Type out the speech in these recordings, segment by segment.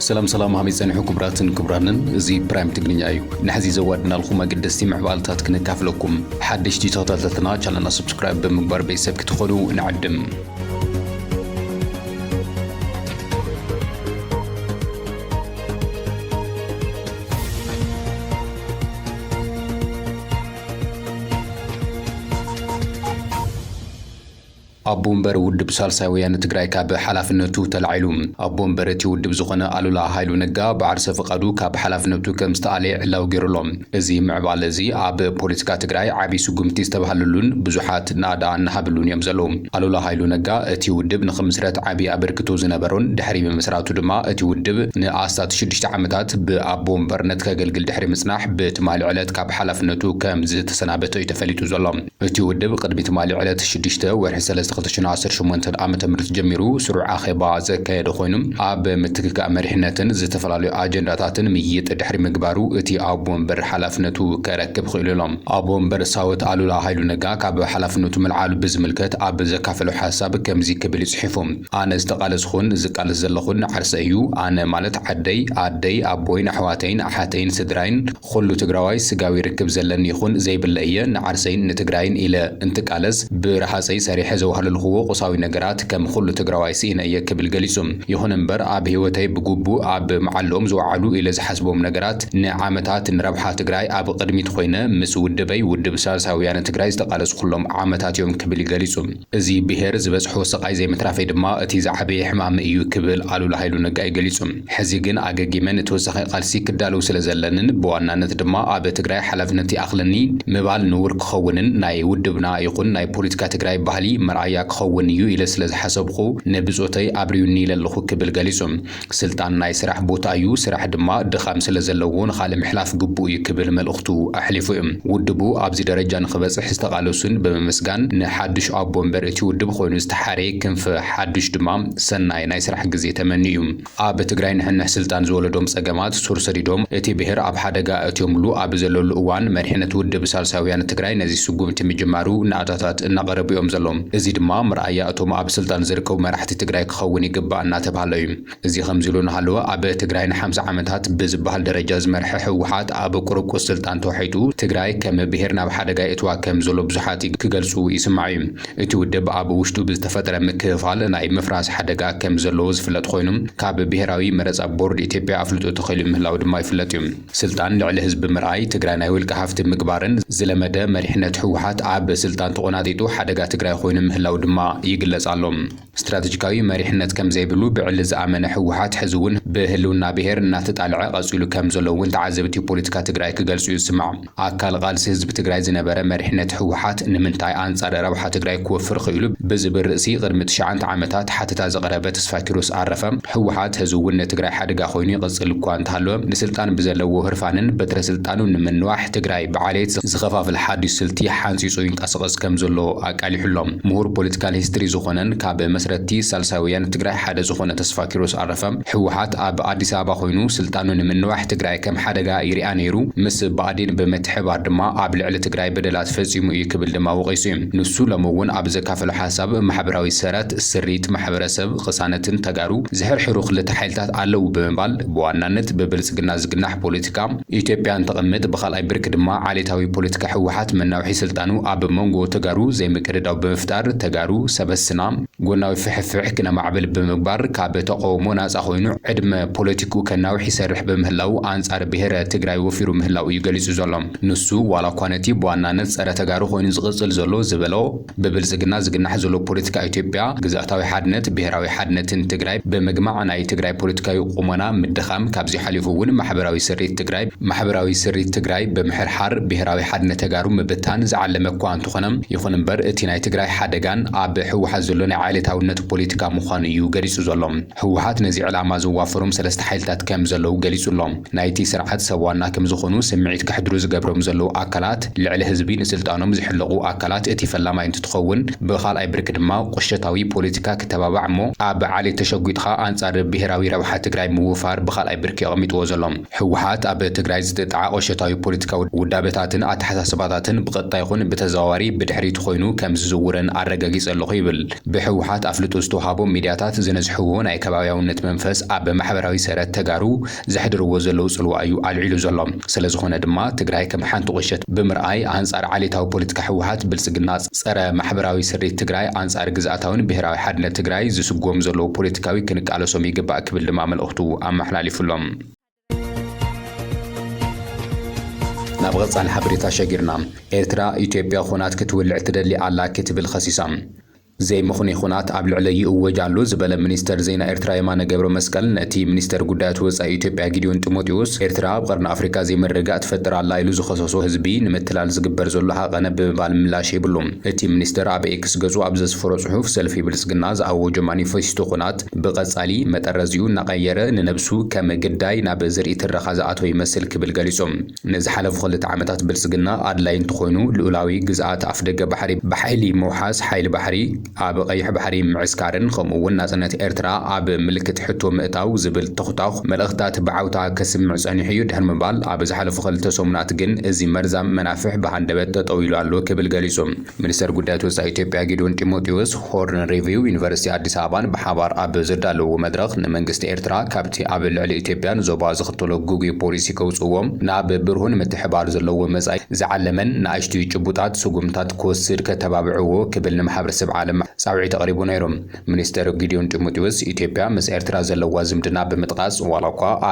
سلام هامي زنحو كبراتن كبرانن زي برايم تقنية أيو نحزي زوادنا الخوما قدستي معبالتات كنكاف لكم حدش دي تغطالتنا چالنا سبسكرايب بمقبار بيساب كتخلو نعدم أبومبر ودب سالساويان تግራይ ካብ ሓላፍነቱ ተላዒሉ أبومبر እቲ ውድብ ዝኾነ ኣሉላ ሃይሉ ነጋ ባዓርሰ ፈቃዱ ካብ ሓላፍነቱ ከም ዝተኣለየ ዕላው ገይሩሎም እዚ ምዕባለ እዚ ኣብ ፖለቲካ ትግራይ ዓቢ ስጉምቲ ዝተባሃለሉን ብዙሓት ናዳ እናሃብሉን እዮም ዘለዉ ኣሉላ ሃይሉ ነጋ እቲ ውድብ ንኽምስረት ዓቢ ኣበርክቶ ዝነበሮን ድሕሪ ብምስራቱ ድማ እቲ ውድብ ንኣስታት 6 ዓመታት ብኣቦምበርነት ከገልግል ድሕሪ ምጽናሕ ብትማሊ ዕለት ካብ ሓላፍነቱ ከም ዝተሰናበተ እዩ ተፈሊጡ ዘሎ እቲ ውድብ ቅድሚ ትማሊ ዕለት 6 ወርሒ 2018 ዓመተ ምህረት ጀሚሩ ስሩዕ ኣኼባ ዘካየደ ኮይኑ ኣብ ምትክካእ መሪሕነትን ዝተፈላለዩ ኣጀንዳታትን ምይይጥ ድሕሪ ምግባሩ እቲ ኣቦምበር ሓላፍነቱ ከረክብ ኽኢሎም ኣቦምበር ሳወት ኣሉላ ሃይሉ ነጋ ካብ ሓላፍነቱ መልዓሉ ብዝምልከት ኣብ ዘካፈሉ ሓሳብ ከምዚ ክብል ይጽሒፎም ኣነ ዝተቃለስኹን ዝቃለስ ዘለኹን ዓርሰ እዩ ኣነ ማለት ኣደይ ኣቦይን ኣሕዋተይን ኣሓተይን ስድራይን ኩሉ ትግራዋይ ስጋዊ ርክብ ዘለኒ ይኹን ዘይብለ እየ ንዓርሰይን ንትግራይን ኢለ እንትቃለስ ብረሓፀይ ሰሪሐ ዘውሃለልኽዎ ቁሳዊ ነገራት ከም ኩሉ ትግራዋይ ሲኢነ እየ ክብል ገሊጹም ይኹን እምበር ኣብ ህይወተይ ብጉቡ ኣብ መዓሎም ዝወዓሉ ኢለ ዝሓስቦም ነገራት ንዓመታት ንረብሓ ትግራይ ኣብ ቅድሚት ኮይነ ምስ ውድበይ ውድብ ሳልሳውያን ትግራይ ዝተቃለሱ ኩሎም ዓመታት እዮም ክብል ገሊጹ እዚ ብሄር ዝበጽሖ ስቃይ ዘይምትራፈይ ድማ እቲ ዝዓበየ ሕማም እዩ ክብል ኣሉላ ሃይሉ ነጋ ገሊጹ ሕዚ ግን ኣገጊመን ተወሳኺ ቃልሲ ክዳለው ስለዘለንን ብዋናነት ድማ ኣብ ትግራይ ሓላፍነቲ ኣኽለኒ ምባል ንውር ክኸውንን ናይ ውድብና ይኹን ናይ ፖለቲካ ትግራይ ባህሊ መርኣያ ክኸውን እዩ ኢለ ስለ ዝሓሰብኹ ንብጾተይ ኣብርዩኒ ለለኹ ክብል ገሊጹም ስልጣን ናይ ስራሕ ቦታ እዩ ስራሕ ድማ ድኻም ስለ ዘለዎ ንኻልእ ምሕላፍ ግቡእ እዩ ክብል መልእኽቱ ኣሕሊፉ እዩ ውድቡ ኣብዚ ደረጃ ንኽበጽሕ ዝተቃለሱን ብምስጋን ንሓድሽ ኣቦምበር እቲ ውድብ ኮይኑ ዝተሓረየ ክንፈ ሓድሽ ድማ ሰናይ ናይ ስራሕ ግዜ ተመንዩ ኣብ ትግራይ ንሕንሕ ስልጣን ዝወለዶም ጸገማት ሱር ሰዲዶም እቲ ብሄር ኣብ ሓደጋ እትዮምሉ ኣብ ዘለሉ እዋን መሪሕነት ውድብ ሳልሳውያን ትግራይ ነዚ ስጉምቲ ምጅማሩ ናዕዳታት እናቐረቡ እዮም ዘሎም እዚ ድማ ምርኣያ እቶም ኣብ ስልጣን ዝርከቡ መራሕቲ ትግራይ ክኸውን ይግባእ እናተባሃለ እዩ እዚ ከምዚሉ ንሃለወ ኣብ ትግራይ ን50 ዓመታት ብዝበሃል ደረጃ ዝመርሐ ህወሓት ኣብ ቁርቁስ ስልጣን ተዋሒጡ ትግራይ ከም ብሄር ናብ ሓደጋ እትዋ ከም ዘሎ ብዙሓት ክገልጹ ይስማዕ እዩ እቲ ውድብ ኣብ ውሽጡ ብዝተፈጠረ ምክፍፋል ናይ ምፍራስ ሓደጋ ከም ዘለዎ ዝፍለጥ ኮይኑ ካብ ብሄራዊ መረፃ ቦርድ ኢትዮጵያ ኣፍልጦ ተኸይሉ ምህላው ድማ ይፍለጥ እዩ ስልጣን ልዕሊ ህዝቢ ምርኣይ ትግራይ ናይ ውልቀ ሃፍቲ ምግባርን ዝለመደ መሪሕነት ህወሓት ኣብ ስልጣን ተቆናጢጡ ሓደጋ ትግራይ ኮይኑ ምህላው ድማ ይግለጽ ኣሎም ስትራቴጂካዊ መሪሕነት ከም ዘይብሉ ብዕሊ ዝኣመነ ህወሓት ሕዚ እውን ብህልውና ብሄር እናተጣልዐ ቀጺሉ ከም ዘሎ እውን ተዓዘብቲ ፖለቲካ ትግራይ ክገልጹ ይስማዕ ኣካል ቃልሲ ህዝቢ ትግራይ ዝነበረ መሪሕነት ህወሓት ንምንታይ ኣንጻር ረብሓ ትግራይ ክወፍር ኽኢሉ ብዝብል ርእሲ ቅድሚ 9 ዓመታት ሓተታ ዘቐረበ ተስፋ ኪሮስ ኣረፈ ህወሓት ሕዚ እውን ንትግራይ ሓደጋ ኮይኑ ይቕጽል እኳ እንተሃለወ ንስልጣን ብዘለዎ ህርፋንን በትረ ስልጣኑ ንምንዋሕ ትግራይ ብዓልየት ዝኸፋፍል ሓድሽ ስልቲ ሓንፂጹ ይንቀሳቐስ ከም ዘሎ ኣቃሊሑሎም ምሁር ፖለቲካል ሂስትሪ ዝኾነን ካብ መስረቲ ሳልሳውያን ትግራይ ሓደ ዝኾነ ተስፋ ኪሮስ ኣረፈ ህወሓት ኣብ ኣዲስ ኣበባ ኮይኑ ስልጣኑ ንምንዋሕ ትግራይ ከም ሓደጋ ይርአ ነይሩ ምስ ብኣዴን ብምትሕባር ድማ ኣብ ልዕሊ ትግራይ በደላት ፈጺሙ እዩ ክብል ድማ ወቒሱ ንሱ ሎሚ እውን ኣብ ዘካፈሎ ሓሳብ ማሕበራዊ ሰረት ስሪት ማሕበረሰብ ቅሳነትን ተጋሩ ዝሕርሕሩ ክልተ ሓይልታት ኣለዉ ብምባል ብዋናነት ብብልጽግና ዝግናሕ ፖለቲካ ኢትዮጵያ እንትቕምጥ ብኻልኣይ ብርኪ ድማ ዓሌታዊ ፖለቲካ ህወሓት መናውሒ ስልጣኑ ኣብ መንጎ ተጋሩ ዘይምቅድዳው ብምፍጣር ተጋሩ ሰበስና ጎናዊ ፍሕፍሕ ክነማዕብል ብምግባር ካብ ተቃውሞ ናጻ ኮይኑ ዕድመ ፖለቲኩ ከናውሒ ይሰርሕ በምህላው አንጻር ብሄረ ትግራይ ወፊሩ ምህላው እዩ ገሊጹ ዘሎ ንሱ ዋላ እኳ ነቲ ብዋናነት ጸረ ተጋሩ ኮይኑ ዝቕጽል ዘሎ ዝበሎ ብብልጽግና ዝግናሕ ዘሎ ፖለቲካ ኢትዮጵያ ግዛእታዊ ሓድነት ብሄራዊ ሓድነትን ትግራይ ብምግማዕ ናይ ትግራይ ፖለቲካዊ ቁመና ምድኻም ካብዚ ሓሊፉ እውን ማሕበራዊ ስሪት ትግራይ ብምሕርሓር ብሄራዊ ሓድነት ተጋሩ ምብታን ዝዓለመ እኳ እንትኾነ ይኹን እምበር እቲ ናይ ትግራይ ሓደጋን ኣብ ህወሓት ዘሎ ናይ ዓሌታውነት ፖለቲካ ምዃኑ እዩ ገሊጹ ዘሎ ህወሓት ነዚ ዕላማ ዝዋፈሮም ሰለስተ ሓይልታት ከም ዘለዉ ገሊጹሎም ናይቲ ስርዓት ሰብዋና ከም ዝኾኑ ስምዒት ክሕድሩ ዝገብሮም ዘለዉ ኣካላት ልዕሊ ህዝቢ ንስልጣኖም ዝሕልቑ ኣካላት እቲ ፈላማይ እንትትኸውን ብኻልኣይ ብርኪ ድማ ቁሸታዊ ፖለቲካ ክተባባዕ እሞ ኣብ ዓሌት ተሸጒጥኻ አንጻር ብሄራዊ ረብሓ ትግራይ ምውፋር ብኻልኣይ ብርኪ የቕሚጥዎ ዘሎ ህወሓት ኣብ ትግራይ ዝጥጣዓ ቁሸታዊ ፖለቲካዊ ውዳበታትን ኣተሓሳስባታትን ብቐጥታ ይኹን ብተዘዋዋሪ ብድሕሪቱ ኮይኑ ከም ዝዝውረን ኣረጋጊጸ ኣለኹ ይብል ብህወሓት ኣፍልጦ ዝተውሃቦም ሚድያታት ዝነዝሕዎ ናይ ከባቢያውነት መንፈስ ኣብ ማሕበራዊ ሰረት ተጋሩ ዘሕድርዎ ዘለው ጽልዋ እዩ አልዒሉ ዘሎ ስለዝኾነ ድማ ትግራይ ከም ሓንቲ ቁሸት ብምርኣይ አንጻር ዓሌታዊ ፖለቲካ ህወሓት ብልጽግና ጸረ ማሕበራዊ ስሪት ትግራይ አንጻር ግዝኣታውን ብሔራዊ ሓድነት ትግራይ ዝስጎም ዘለው ፖለቲካዊ ክንቃለሶም ይግባእ ክብል ድማ መልእኽቱ አመሓላሊፉሎም ናብ ቀጻሊ ሓበሬታ ሸጊርና ኤርትራ ኢትዮጵያ ኩናት ክትውልዕ ትደሊ ኣላ ክትብል ኸሲሳ زي مخني خونات قبل علي وجالو زبل منستر زينا إرترا يمان جبر مسكال نتي منستر قدات وسا إثيوبيا جديون تيموتيوس إرترا بقرن أفريقيا زي مرجعت فترة الله يلوز خصوصه هزبي نمثل على زجبر زلها غنب بالملاشي بلوم نتي منستر عب إكس جزو عبزز فرص صحف سلفي بالسجناز أو جماني فيستو خونات بقص علي مترزيون نغير ننبسو كم جداي نبزر إتر خزعات ويمثل كبالجالسوم نزحلف خلت عمتات بالسجنا أدلاين تخونو الأولوي جزءات أفدق بحري موحاس حيل بحري عب قيح بحري معسكرن خمون نازنت إرترا عب ملكة حتو مئتاو زبل تختاخ ملغتات بعوتا كسم معساني حيود هرمبال عب زحلف خلت سومنات جن إزي مرزم منافح بهندبت طويلو على كبالجالسوم منستر قدات وسا إثيوبيا جديون تيموتيوس هورن ريفيو يونيفرسيتي أديس أبابا بحبار عب زردالو ومدرخ نمنجست إرترا كابتي عب العلي إثيوبيا زوبا زختلو جوجي بوليسي كوصوم ناب برهن متحبار زلو مزاي زعلمن ناشتو جبوتات سقومتات كوسر كتبابعو كبلن محبر سبع عالم ساوعي تقريبا نيرم منستر جديون تيموتيوس إثيوبيا مس إرترا زلو زمدنا بمتقاس ولاقا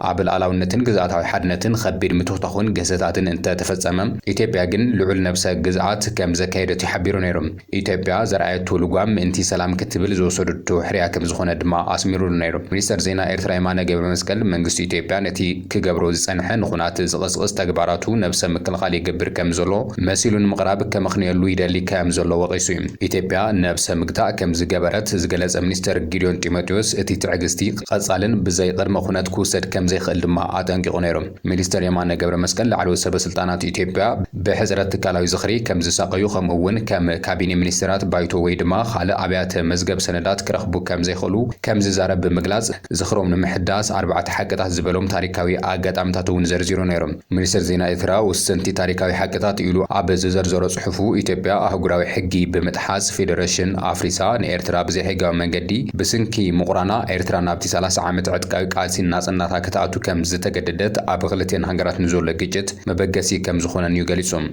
عب العلاونتن جزاتها حدنتن خبير متوتخون جزاتن انت تفصمم إثيوبيا جن لعل نفسها جزات كم زكايد تحبيرو نيرم إثيوبيا زرعت لغام انتي سلام كتبل زو صدتو حريا كم زخونه دما اسميرو نيرم منستر زينا إرترا يمانه جبر مسكل منغست إثيوبيا نتي كجبرو زصنحه نخونات زقصقص تغباراتو نفس مكلخال يجبر كم زلو مسيلون مقراب كمخنيلو يدلي كم زلو وقيسو إثيوبيا نفس مقطع كم زجبرت زجلز منستر جديون تيموتيوس اتي تعجزتي قصالن بزي قرم خونات كوسد كم زي خل دما اطنقو نيرم منستر يمانه جبر مسكل على سب سلطانات إثيوبيا بحزرت تكالاوي زخري كم زساقيو خمون كم كابيني منسترات بايتو ويدما خال ابيات مزجب سندات كرخبو كم زي خلو كم ززارب بمغلاص زخروم نمحداس 4 حقታት ዝበሎም ታሪካዊ አጋጣምታት ውን ዘርዚሩ ነይሮም ሚኒስትር ዜና ኤርትራ ውስንቲ ታሪካዊ حقታት ኢሉ ኣብ ዝዘርዘሮ ጽሑፉ ኢትዮጵያ አህጉራዊ ሕጊ በመጥሓስ ፌደሬሽን አፍሪሳ ንኤርትራ ብዘይ ሕጋዊ መንገዲ ብስንኪ ምቁራና ኤርትራ ናብቲ 30 ዓመት ዕጥቃዊ ቃልሲን ናጽናታ ከተኣቱ ከም ዝተገደደት ኣብ ክልቴን ሃገራት ንዘሎ ግጭት መበገሲ ከም ዝኾነን እዩ ገሊጾም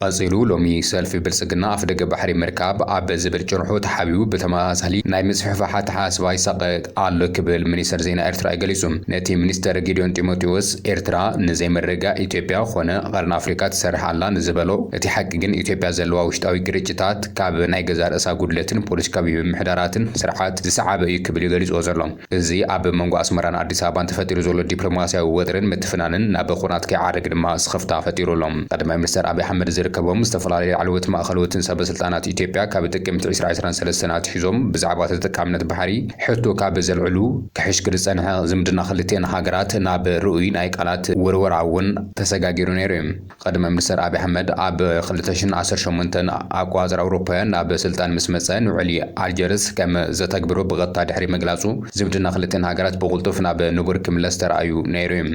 أصيلو لومي سلفي بالسجنا أفدق بحري مركب عب زبل جرحو تحبيو بتماثلي ناي مسحفة حتى حاسباي ساق على كبل منستر زينا إرترا إجليسوم نتي منستر جديون تيموتيوس إرترا نزي مرجع إثيوبيا خونا قرن أفريقيا تسرح على نزبلو نتي حقيقين إثيوبيا زلوا وشتاوي جريجتات كاب ناي جزار أساقودلتن بوليسكابي محداراتن سرحات زسعب يكبل يجليس أوزرلهم زي عب منقو أسمران أديس أبابا تفتيرو زولو دبلوماسيا وودرن متفنانن نابخونات كعارق دما سخفتا فتيرو لهم قدم منستر أبي حمد كبهم استفلالي علوت مأخلوتن سب سلطانات إثيوبيا كابتكم تعيسر 23 سنوات حزوم بزعبات التكامنة بحري حتو كابز العلو كحش كرسانها زمدنا خلتين هاجرات ناب رؤي نايك علات ورور عون تسجاجرو نيرم قدم منستر أبي حمد أب خلتشن 10 شمنتن أقوازر أوروبيا ناب سلطان مسمسن وعلي الجرس كم زتكبرو بغطاء دحري مجلسو زمدنا خلتين هاجرات بغلطف ناب نبر كملستر أيو نيرم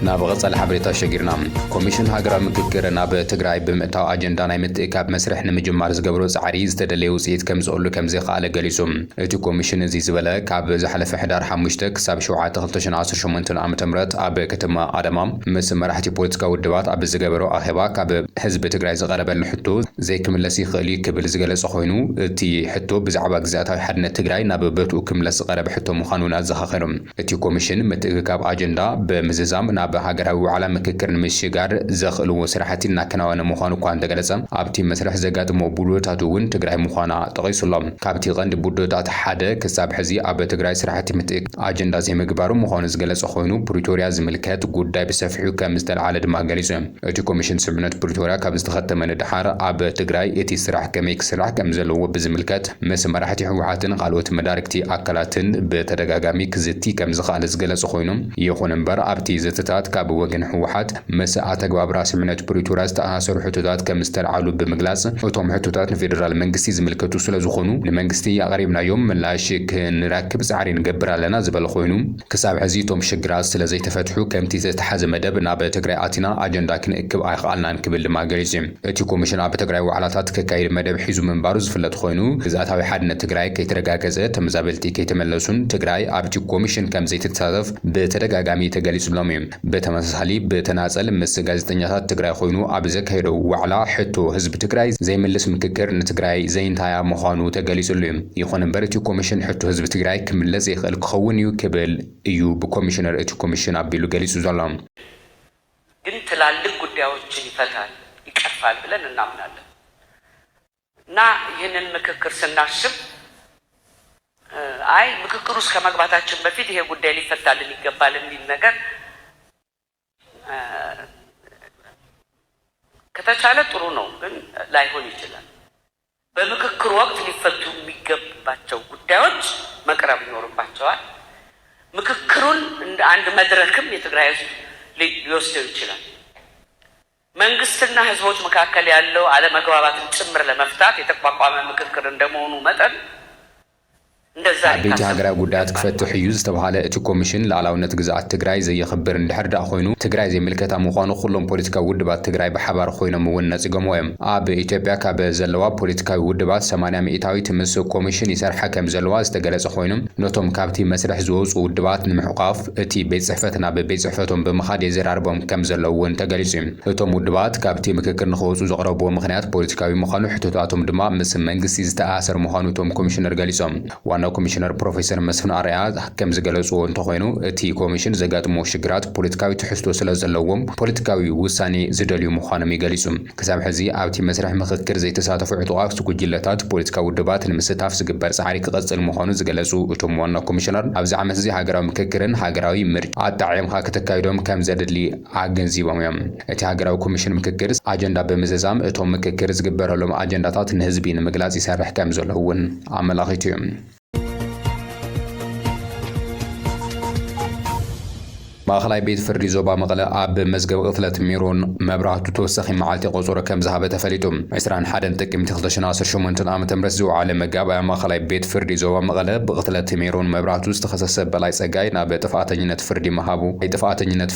ناب غصة الحبريتا شجرنا كوميشن هاجرا مككر ناب تجري بمتاع أجندة نايمت إكاب مسرح نمجمع زجبروز عريز تدلي وسيد كم زقول كم زي خالق جلسوم إتو كوميشن زي زبالة كاب زحلف حدار حمشتك ساب شوعة تغلطشن 10 شمنتن عام تمرت أب كتما آدمام مسم راحتي بوليتيكا والدبات أب زجبرو أهبا كاب حزب تجري زغرب الحتو زي كملسي خلي كبل زجلس أخوينو تي حتو بزعبك زاتها حدنا تجري ناب بتو كملس غرب حتو مخانونات زخاخرم إتو كوميشن متكاب أجندة بمززام ناب هاجرا وعلى مككر نمشيغار زخلو سرحتنا كناونا مخانو كان دغلصم ابتي مسرح زغات موبولوتاتو ون تግራይ مخانا تقيسلم كابتي غند بودوتات حدا كساب حزي اب تግራይ سرحتي متك اجندا زي مغبارو مخانو زغلص خوينو بريتوريا زملكات غداي بسفحو كمستل على دما غليزم اتي كوميشن سمنت بريتوريا كابستخته من دحار اب تግራይ اتي سرح كميك سرح كمزلو بزملكات مسمرحتي حوحاتن قالوت مداركتي اكلاتن بتدغاغامي كزتي كمزخال زغلص خوينو يخون انبر ابتي زتታት ኣባላት ካብ ወገን ሕወሓት መስኣ ተግባብራ ስምዕነት ፕሪቶሪያ ዝተኣሳሰሩ ሕቶታት ከም ዝተልዓሉ ብምግላጽ እቶም ሕቶታት ንፌደራል መንግስቲ ዝምልከቱ ስለ ዝኾኑ ንመንግስቲ ኣቕሪብናዮም ምላሽ ክንረክብ ጻዕሪ ንገብር ኣለና ዝበለ ኮይኑ ክሳብ ሕዚ እቶም ሽግራት ስለ ዘይተፈትሑ ከምቲ ዝተሓዘ መደብ ናብ ትግራይ ኣቲና ኣጀንዳ ክንእክብ ኣይከኣልናን ክብል ድማ ገሊጹ እቲ ኮሚሽን ኣብ ትግራይ ዋዕላታት ከካይድ መደብ ሒዙ ምንባሩ ዝፍለጥ ኮይኑ ግዝኣታዊ ሓድነት ትግራይ ከይተረጋገፀ ተመዛበልቲ ከይተመለሱን ትግራይ ኣብቲ ኮሚሽን ከም ዘይትተሳተፍ በተደጋጋሚ ተገሊጹሎም እዩ በተመሳሳሊ በተናጸል ምስ ጋዜጠኛታት ትግራይ ኮይኑ ኣብ ዘካየደው ዋዕላ ሕቶ ህዝቢ ትግራይ ዘይምልስ ምክክር ንትግራይ ዘይንታያ ምዃኑ ተገሊጹሉ እዩ ይኹን እምበር እቲ ኮሚሽን ሕቶ ህዝቢ ትግራይ ክምለስ ይኽእል ክኸውን እዩ ክብል እዩ ብኮሚሽነር እቲ ኮሚሽን ኣቢሉ ገሊጹ ዘሎ ግን ትላልቅ ጉዳዮችን ይፈታል ይቀርፋል ብለን እናምናለን እና ይህንን ምክክር ስናስብ አይ ምክክሩ እስከ መግባታችን በፊት ይሄ ጉዳይ ሊፈታልን ይገባል የሚል ነገር ከተቻለ ጥሩ ነው ግን ላይሆን ይችላል በምክክሩ ወቅት ሊፈቱ የሚገባቸው ጉዳዮች መቅረብ ይኖርባቸዋል ምክክሩን እንደ አንድ መድረክም የትግራይ ህዝብ ሊወስደው ይችላል መንግስትና ህዝቦች መካከል ያለው አለመግባባትን ጭምር ለመፍታት የተቋቋመ ምክክር እንደመሆኑ መጠን ዓበይቲ ሃገራዊ ጉዳያት ክፈትሕ እዩ ዝተባሃለ እቲ ኮሚሽን ላዕላውነት ግዝኣት ትግራይ ዘየኽብር እንድሕር ዳኣ ኮይኑ ትግራይ ዘይምልከታ ምዃኑ ኩሎም ፖለቲካዊ ውድባት ትግራይ ብሓባር ኮይኖም እውን ነፂጎምዎ እዮም ኣብ ኢትዮጵያ ካብ ዘለዋ ፖለቲካዊ ውድባት 80% ምስ ኮሚሽን ይሰርሓ ከም ዘለዋ ዝተገለጸ ኮይኑ ነቶም ካብቲ መስርሕ ዝወፁ ውድባት ንምሕቋፍ እቲ ቤት ጽሕፈት ናብ ቤት ጽሕፈቶም ብምኻድ የዘራርቦም ከም ዘለዉ እውን ተገሊጹ እዩ እቶም ውድባት ካብቲ ምክክር ንኽወፁ ዘቕረብዎ ምኽንያት ፖለቲካዊ ምዃኑ ሕቶታቶም ድማ ምስ መንግስቲ ዝተኣሰር ምዃኑ እቶም ኮሚሽነር ገሊጾም ኮሚሽነር ፕሮፌሰር መስፍን ኣርኣያ ከም ዝገለጽዎ እንተኾይኑ እቲ ኮሚሽን ዘጋጥሞ ሽግራት ፖለቲካዊ ትሕዝቶ ስለ ዘለዎም ፖለቲካዊ ውሳኔ ዝደልዩ ምዃኖም ይገሊጹ ክሳብ ሕዚ ኣብቲ መስርሕ ምክክር ዘይተሳተፉ ዕጡቓት ጉጅለታት ፖለቲካዊ ውድባት ንምስታፍ ዝግበር ጻዕሪ ክቐጽል ምዃኑ ዝገለጹ እቶም ዋና ኮሚሽነር ኣብዚ ዓመት እዚ ሃገራዊ ምክክርን ሃገራዊ ምርጫ ኣጣዒምካ ክትካይዶም ከም ዘድሊ ኣገንዚቦም እዮም እቲ ሃገራዊ ኮሚሽን ምክክር ኣጀንዳ ብምዝዛም እቶም ምክክር ዝግበረሎም ኣጀንዳታት ንህዝቢ ንምግላጽ ይሰርሕ ከም ዘሎ እውን ኣመላኺቱ እዩ ማእኸላይ ቤት ፍርዲ ዞባ መቐለ ኣብ መዝገብ ቅትለት ሜሮን መብራህቱ ተወሳኺ መዓልቲ ቆፅሮ ከም ዝሃበ ተፈሊጡ 21 ጥቅምቲ 2018 ዓ.ም ዝውዓለ መጋባእያ ማእኸላይ ቤት ፍርዲ ዞባ መቐለ ብቅትለት ሜሮን መብራህቱ ዝተኸሰሰ በላይ ፀጋይ ናብ ጥፍኣተኝነት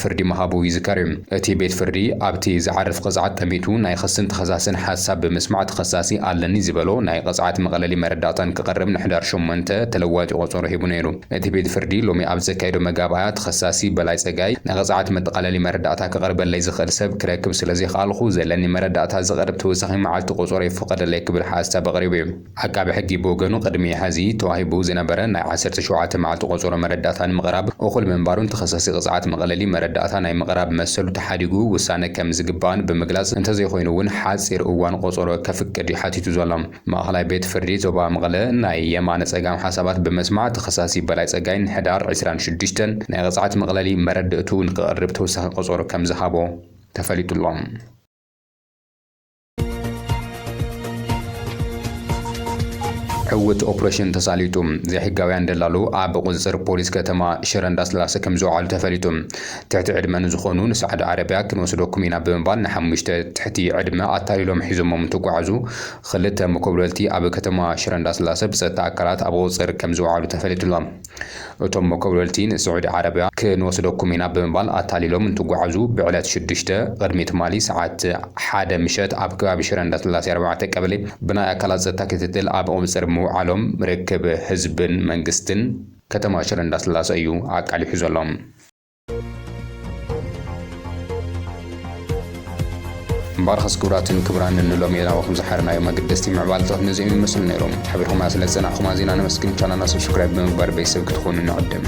ፍርዲ መሃቡ ይዝከር እዩ እቲ ቤት ፍርዲ ኣብቲ ዝዓርፍ ቅፅዓት ጠሚቱ ናይ ክስን ተኸሳስን ሓሳብ ብምስማዕ ተኸሳሲ ኣለኒ ዝበሎ ናይ ቅፅዓት መቐለሊ መረዳእታን ክቐርብ ንሕዳር 8 ተለዋጢ ቆፅሮ ሂቡ ነይሩ እቲ ቤት ፍርዲ ሎሚ ኣብ ዘካየዶ መጋባእያ ተኸሳሲ በላይ ፀጋይ ንቅፅዓት መጠቃለሊ መረዳእታ ክቐርበለይ ዝኽእል ሰብ ክረክብ ስለዘይከኣልኹ ዘለኒ መረዳእታ ዝቐርብ ተወሳኺ መዓልቲ ቆፅሮ ይፍቀደለይ ክብል ሓሳብ ኣቕሪቡ እዩ ዓቃቢ ሕጊ ብወገኑ ቅድሚ ሕዚ ተዋሂቡ ዝነበረ ናይ 17 መዓልቲ ቆፅሮ መረዳእታ ንምቕራብ እኹል ምንባሩን ተኸሳሲ ቅፅዓት መቐለሊ መረዳእታ ናይ ምቕራብ መሰሉ ተሓዲጉ ውሳነ ከም ዝግባእን ብምግላጽ እንተዘይኮይኑ እውን ሓፂር እዋን ቆፅሮ ከፍቅድ ሓቲቱ ዘሎ ማእኸላይ ቤት ፍርዲ ዞባ መቐለ ናይ የማነ ፀጋም ሓሳባት ብምስማዕ ተኸሳሲ በላይ ፀጋይ ንሕዳር 26 ናይ ቅፅዓት መቐለሊ መረዳእቱ ንክቐርብ ተወሳኺ ቆፅሮ ከም ዝሃቦ ተፈሊጡሎም ዕውት ኦፕሬሽን ተሳሊጡ ዘይሕጋውያን ደላሉ ኣብ ቁፅር ፖሊስ ከተማ ሽረ እንዳስላሴ ከም ዝውዓሉ ተፈሊጡ ትሕቲ ዕድመ ዝኾኑ ንሳዑዲ ዓረብያ ክንወስደኩም ኢና ብምባል ንሓሙሽተ ትሕቲ ዕድመ ኣታሊሎም ሒዞሞም እንትጓዓዙ ክልተ መኮብለልቲ ኣብ ከተማ ሽረ እንዳስላሴ ብፀጥታ ኣካላት ኣብ ቁፅር ከም ዝውዓሉ ተፈሊጡሎም እቶም መኮብለልቲ ንሳዑዲ ዓረብያ ክንወስደኩም ኢና ብምባል ኣታሊሎም እንትጓዓዙ ብዕለት 6 ቅድሚ ትማሊ ሰዓት 1 ምሸት ኣብ ከባቢ ሽረ እንዳስላሴ 4 ቀበሌ ብናይ ኣካላት ፀጥታ ክትትል ኣብ ቁፅር ምውዓሎም ርክብ ህዝብን መንግስትን ከተማ ሽረ እንዳስላሴ እዩ ኣቃሊሑ ዘሎም مبارخ سكوراتن كبران نلوم يلا وخم زحرنا يوم قدستي مع بالطه نزيم المسل نيروم تحبرهم أسئلة زنا خمازين أنا مسكين كان أنا سبسكرايب بمقبر بيسوي تكونوا نقدم